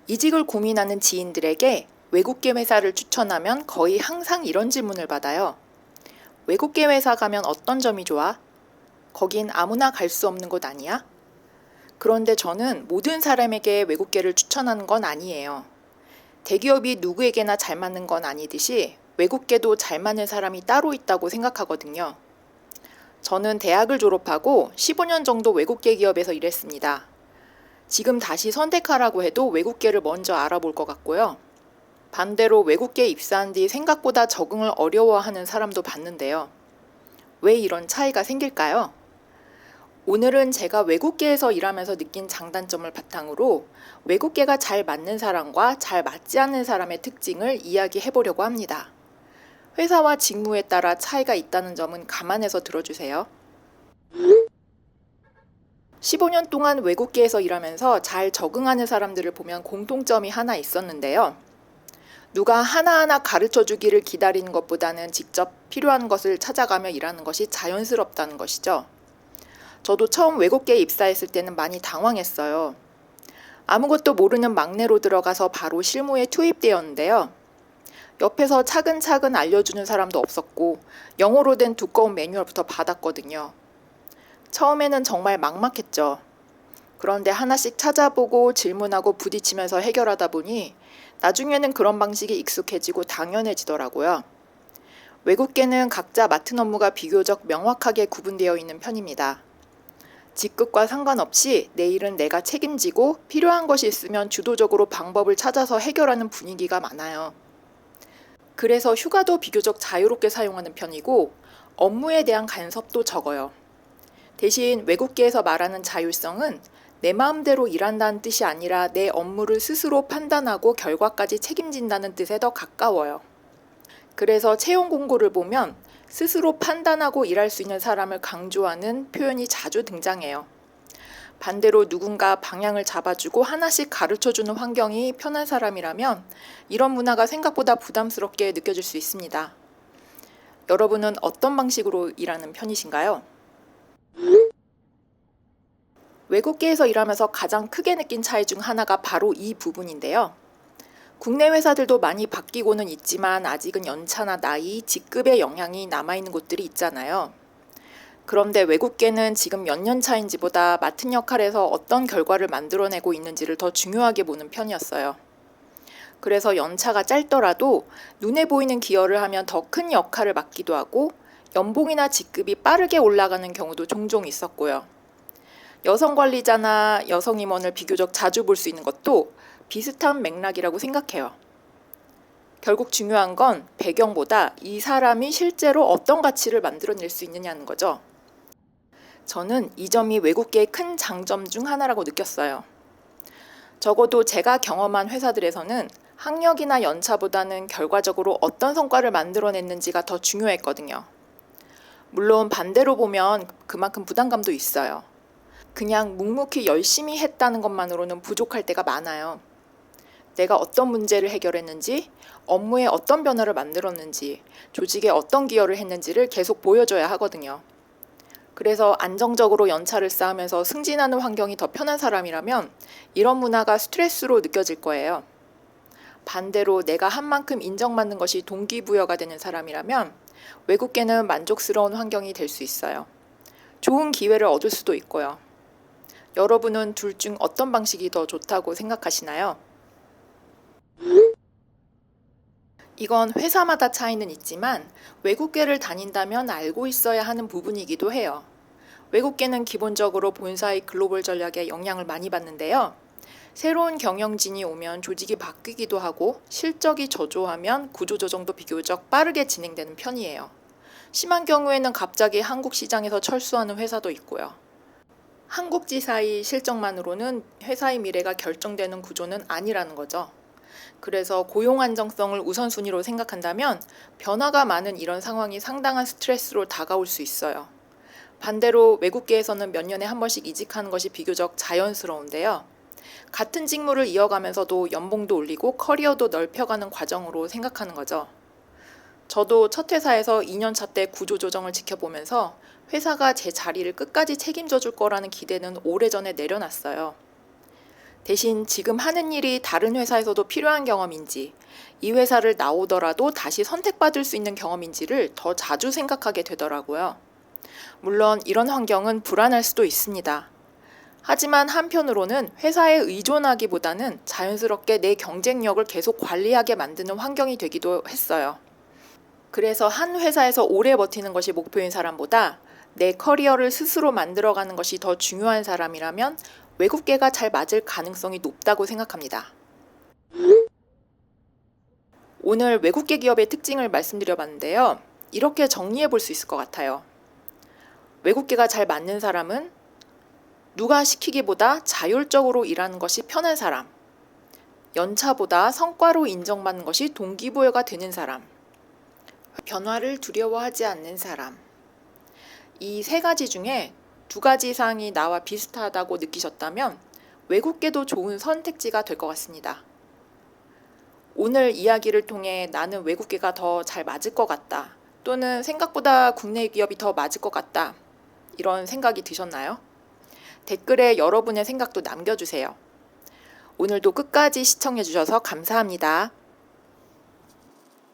이직을 고민하는 지인들에게 외국계 회사를 추천하면 거의 항상 이런 질문을 받아요. 외국계 회사 가면 어떤 점이 좋아? 거긴 아무나 갈 수 없는 곳 아니야? 그런데 저는 모든 사람에게 외국계를 추천하는 건 아니에요. 대기업이 누구에게나 잘 맞는 건 아니듯이 외국계도 잘 맞는 사람이 따로 있다고 생각하거든요. 저는 대학을 졸업하고 15년 정도 외국계 기업에서 일했습니다. 지금 다시 선택하라고 해도 외국계를 먼저 알아볼 것 같고요. 반대로 외국계에 입사한 뒤 생각보다 적응을 어려워하는 사람도 봤는데요. 왜 이런 차이가 생길까요? 오늘은 제가 외국계에서 일하면서 느낀 장단점을 바탕으로 외국계가 잘 맞는 사람과 잘 맞지 않는 사람의 특징을 이야기해 보려고 합니다. 회사와 직무에 따라 차이가 있다는 점은 감안해서 들어주세요. 15년 동안 외국계에서 일하면서 잘 적응하는 사람들을 보면 공통점이 하나 있었는데요. 누가 하나하나 가르쳐 주기를 기다리는 것보다는 직접 필요한 것을 찾아가며 일하는 것이 자연스럽다는 것이죠. 저도 처음 외국계에 입사했을 때는 많이 당황했어요. 아무것도 모르는 막내로 들어가서 바로 실무에 투입되었는데요. 옆에서 차근차근 알려주는 사람도 없었고 영어로 된 두꺼운 매뉴얼부터 받았거든요. 처음에는 정말 막막했죠. 그런데 하나씩 찾아보고 질문하고 부딪히면서 해결하다 보니 나중에는 그런 방식이 익숙해지고 당연해지더라고요. 외국계는 각자 맡은 업무가 비교적 명확하게 구분되어 있는 편입니다. 직급과 상관없이 내 일은 내가 책임지고 필요한 것이 있으면 주도적으로 방법을 찾아서 해결하는 분위기가 많아요. 그래서 휴가도 비교적 자유롭게 사용하는 편이고 업무에 대한 간섭도 적어요. 대신 외국계에서 말하는 자율성은 내 마음대로 일한다는 뜻이 아니라 내 업무를 스스로 판단하고 결과까지 책임진다는 뜻에 더 가까워요. 그래서 채용 공고를 보면 스스로 판단하고 일할 수 있는 사람을 강조하는 표현이 자주 등장해요. 반대로 누군가 방향을 잡아주고 하나씩 가르쳐주는 환경이 편한 사람이라면 이런 문화가 생각보다 부담스럽게 느껴질 수 있습니다. 여러분은 어떤 방식으로 일하는 편이신가요? 외국계에서 일하면서 가장 크게 느낀 차이 중 하나가 바로 이 부분인데요. 국내 회사들도 많이 바뀌고는 있지만 아직은 연차나 나이, 직급의 영향이 남아있는 곳들이 있잖아요. 그런데 외국계는 지금 몇 년 차인지보다 맡은 역할에서 어떤 결과를 만들어내고 있는지를 더 중요하게 보는 편이었어요. 그래서 연차가 짧더라도 눈에 보이는 기여를 하면 더 큰 역할을 맡기도 하고 연봉이나 직급이 빠르게 올라가는 경우도 종종 있었고요. 여성 관리자나 여성 임원을 비교적 자주 볼 수 있는 것도 비슷한 맥락이라고 생각해요. 결국 중요한 건 배경보다 이 사람이 실제로 어떤 가치를 만들어낼 수 있느냐는 거죠. 저는 이 점이 외국계의 큰 장점 중 하나라고 느꼈어요. 적어도 제가 경험한 회사들에서는 학력이나 연차보다는 결과적으로 어떤 성과를 만들어냈는지가 더 중요했거든요. 물론 반대로 보면 그만큼 부담감도 있어요. 그냥 묵묵히 열심히 했다는 것만으로는 부족할 때가 많아요. 내가 어떤 문제를 해결했는지, 업무에 어떤 변화를 만들었는지, 조직에 어떤 기여를 했는지를 계속 보여줘야 하거든요. 그래서 안정적으로 연차를 쌓으면서 승진하는 환경이 더 편한 사람이라면 이런 문화가 스트레스로 느껴질 거예요. 반대로 내가 한 만큼 인정받는 것이 동기부여가 되는 사람이라면 외국계는 만족스러운 환경이 될 수 있어요. 좋은 기회를 얻을 수도 있고요. 여러분은 둘 중 어떤 방식이 더 좋다고 생각하시나요? 이건 회사마다 차이는 있지만 외국계를 다닌다면 알고 있어야 하는 부분이기도 해요. 외국계는 기본적으로 본사의 글로벌 전략에 영향을 많이 받는데요. 새로운 경영진이 오면 조직이 바뀌기도 하고 실적이 저조하면 구조조정도 비교적 빠르게 진행되는 편이에요. 심한 경우에는 갑자기 한국 시장에서 철수하는 회사도 있고요. 한국 지사의 실적만으로는 회사의 미래가 결정되는 구조는 아니라는 거죠. 그래서 고용 안정성을 우선순위로 생각한다면 변화가 많은 이런 상황이 상당한 스트레스로 다가올 수 있어요. 반대로 외국계에서는 몇 년에 한 번씩 이직하는 것이 비교적 자연스러운데요. 같은 직무를 이어가면서도 연봉도 올리고 커리어도 넓혀가는 과정으로 생각하는 거죠. 저도 첫 회사에서 2년차 때 구조조정을 지켜보면서 회사가 제 자리를 끝까지 책임져 줄 거라는 기대는 오래전에 내려놨어요. 대신 지금 하는 일이 다른 회사에서도 필요한 경험인지, 이 회사를 나오더라도 다시 선택받을 수 있는 경험인지를 더 자주 생각하게 되더라고요. 물론 이런 환경은 불안할 수도 있습니다. 하지만 한편으로는 회사에 의존하기보다는 자연스럽게 내 경쟁력을 계속 관리하게 만드는 환경이 되기도 했어요. 그래서 한 회사에서 오래 버티는 것이 목표인 사람보다 내 커리어를 스스로 만들어가는 것이 더 중요한 사람이라면 외국계가 잘 맞을 가능성이 높다고 생각합니다. 오늘 외국계 기업의 특징을 말씀드려봤는데요. 이렇게 정리해 볼 수 있을 것 같아요. 외국계가 잘 맞는 사람은 누가 시키기보다 자율적으로 일하는 것이 편한 사람, 연차보다 성과로 인정받는 것이 동기부여가 되는 사람, 변화를 두려워하지 않는 사람. 이 세 가지 중에 두 가지 이상이 나와 비슷하다고 느끼셨다면 외국계도 좋은 선택지가 될 것 같습니다. 오늘 이야기를 통해 나는 외국계가 더 잘 맞을 것 같다, 또는 생각보다 국내 기업이 더 맞을 것 같다, 이런 생각이 드셨나요? 댓글에 여러분의 생각도 남겨주세요. 오늘도 끝까지 시청해주셔서 감사합니다.